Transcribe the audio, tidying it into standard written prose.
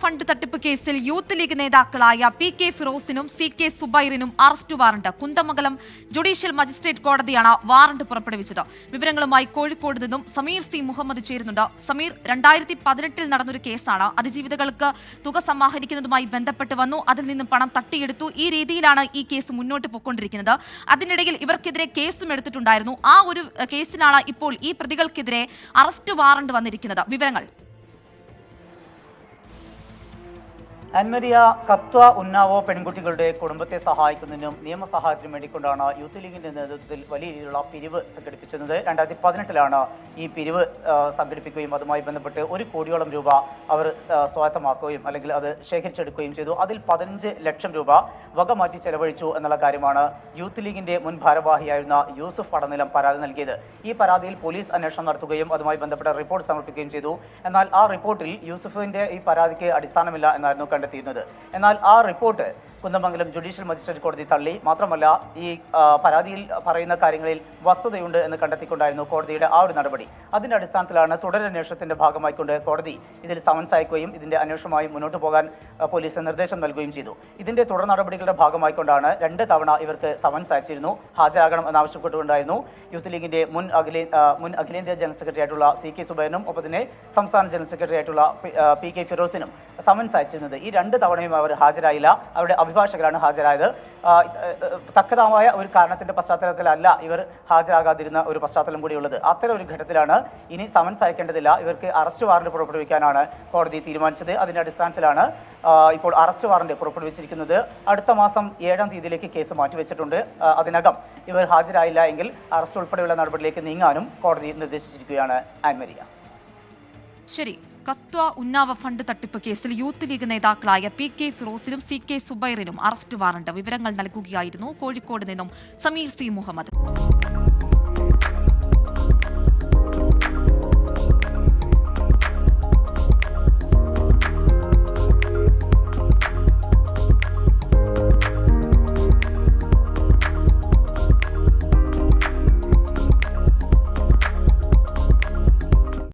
Fund തട്ടിപ്പ് കേസിൽ youth league നേതാക്കളായ PK ഫിറോസിനും CK സുബൈറിനും arrest warrant Kunnamangalam judicial magistrate കോടതിയാണ് വാറണ്ട് പുറപ്പെടുവിച്ചത്. വിവരങ്ങളുമായി കോഴിക്കോട് നിന്നും സമീർ C മുഹമ്മദ് ചേരുന്നുണ്ട്. സമീർ, 2018 നടന്നൊരു കേസാണ്. അതിജീവിതകൾക്ക് തുക സമാഹരിക്കുന്നതുമായി ബന്ധപ്പെട്ട് വന്നു, അതിൽ നിന്നും പണം തട്ടിയെടുത്തു. ഈ രീതിയിലാണ് ഈ കേസ് മുന്നോട്ട് പോയിക്കൊണ്ടിരിക്കുന്നത്. അതിനിടയിൽ ഇവർക്കെതിരെ കേസും എടുത്തിട്ടുണ്ടായിരുന്നു. ആ ഒരു കേസിലാണ് ഇപ്പോൾ ഈ പ്രതികൾക്കെതിരെ അറസ്റ്റ് വാറണ്ട് വന്നിരിക്കുന്നത്. വിവരങ്ങൾ. അൻമരിയ, കത്വ ഉന്നാവോ പെൺകുട്ടികളുടെ കുടുംബത്തെ സഹായിക്കുന്നതിനും നിയമസഹായത്തിനും വേണ്ടിക്കൊണ്ടാണ് യൂത്ത് ലീഗിന്റെ നേതൃത്വത്തിൽ വലിയ രീതിയിലുള്ള പിരിവ് സംഘടിപ്പിച്ചിരുന്നത്. 2018 ഈ പിരിവ് സംഘടിപ്പിക്കുകയും അതുമായി ബന്ധപ്പെട്ട് 1 കോടിയോളം രൂപ അവർ സ്വായത്തമാക്കുകയും അല്ലെങ്കിൽ അത് ശേഖരിച്ചെടുക്കുകയും ചെയ്തു. അതിൽ 15 ലക്ഷം രൂപ വകമാറ്റി ചെലവഴിച്ചു എന്നുള്ള കാര്യമാണ് യൂത്ത് ലീഗിന്റെ മുൻ ഭാരവാഹിയായിരുന്ന യൂസുഫ് പടനിലം പരാതി നൽകിയത്. ഈ പരാതിയിൽ പോലീസ് അന്വേഷണം നടത്തുകയും അതുമായി ബന്ധപ്പെട്ട റിപ്പോർട്ട് സമർപ്പിക്കുകയും ചെയ്തു. എന്നാൽ ആ റിപ്പോർട്ടിൽ യൂസുഫിന്റെ ഈ പരാതിക്ക് അടിസ്ഥാനമില്ല എന്നായിരുന്നു കണ്ടെത്തിയിരുന്നത്. എന്നാൽ ആ റിപ്പോർട്ട് കുന്ദമംഗലം ജുഡീഷ്യൽ മജിസ്ട്രേറ്റ് കോടതി തള്ളി. മാത്രമല്ല, ഈ പരാതിയിൽ പറയുന്ന കാര്യങ്ങളിൽ വസ്തുതയുണ്ട് എന്ന് കണ്ടെത്തിക്കൊണ്ടായിരുന്നു കോടതിയുടെ ആ ഒരു നടപടി. അതിന്റെ അടിസ്ഥാനത്തിലാണ് തുടരന്വേഷണത്തിന്റെ ഭാഗമായിക്കൊണ്ട് കോടതി ഇതിൽ സമൻസ് അയക്കുകയും ഇതിന്റെ അന്വേഷണവുമായി മുന്നോട്ട് പോകാൻ പോലീസ് നിർദ്ദേശം നൽകുകയും ചെയ്തു. ഇതിന്റെ തുടർ നടപടികളുടെ ഭാഗമായിക്കൊണ്ടാണ് 2 തവണ ഇവർക്ക് സമൻസ് അയച്ചിരുന്നു. ഹാജരാകണം എന്നാവശ്യപ്പെട്ടുകൊണ്ടായിരുന്നു യൂത്ത് ലീഗിന്റെ മുൻ അഖിലേന്ത്യാ ജനറൽ സെക്രട്ടറി ആയിട്ടുള്ള CK സുബൈറിനും ഒപ്പം തന്നെ സംസ്ഥാന ജനറൽ സെക്രട്ടറി ആയിട്ടുള്ള PK ഫിറോസിനും സമൻസ് അയച്ചിരുന്നത്. ഈ 2 തവണയും അവർ ഹാജരായില്ല. അവരുടെ അഭിഭാഷകരാണ് ഹാജരായത്. തക്കതാമായ ഒരു കാരണത്തിന്റെ പശ്ചാത്തലത്തിലല്ല ഇവർ ഹാജരാകാതിരുന്ന ഒരു പശ്ചാത്തലം കൂടിയുള്ളത്. അത്തരം ഒരു ഘട്ടത്തിലാണ് ഇനി സമൻസ് അയക്കേണ്ടതില്ല, ഇവർക്ക് അറസ്റ്റ് വാറണ്ട് പുറപ്പെടുവിക്കാനാണ് കോടതി തീരുമാനിച്ചത്. അതിന്റെ അടിസ്ഥാനത്തിലാണ് ഇപ്പോൾ അറസ്റ്റ് വാറണ്ട് പുറപ്പെടുവിച്ചിരിക്കുന്നത്. അടുത്ത മാസം 7-ാം തീയതിയിലേക്ക് കേസ് മാറ്റിവെച്ചിട്ടുണ്ട്. അതിനകം ഇവർ ഹാജരായില്ല എങ്കിൽ അറസ്റ്റ് ഉൾപ്പെടെയുള്ള നടപടിയിലേക്ക് നീങ്ങാനും കോടതി നിർദ്ദേശിച്ചിരിക്കുകയാണ്. ആൻമരിയ. ശരി. കത്വ ഉന്നാവ ഫണ്ട് തട്ടിപ്പ് കേസിൽ യൂത്ത് ലീഗ് നേതാക്കളായ PK ഫിറോസിനും CK സുബൈറിനും അറസ്റ്റ് വാറണ്ട്. വിവരങ്ങൾ നൽകുകയായിരുന്നു കോഴിക്കോട് നിന്നും സമീർ C മുഹമ്മദ്.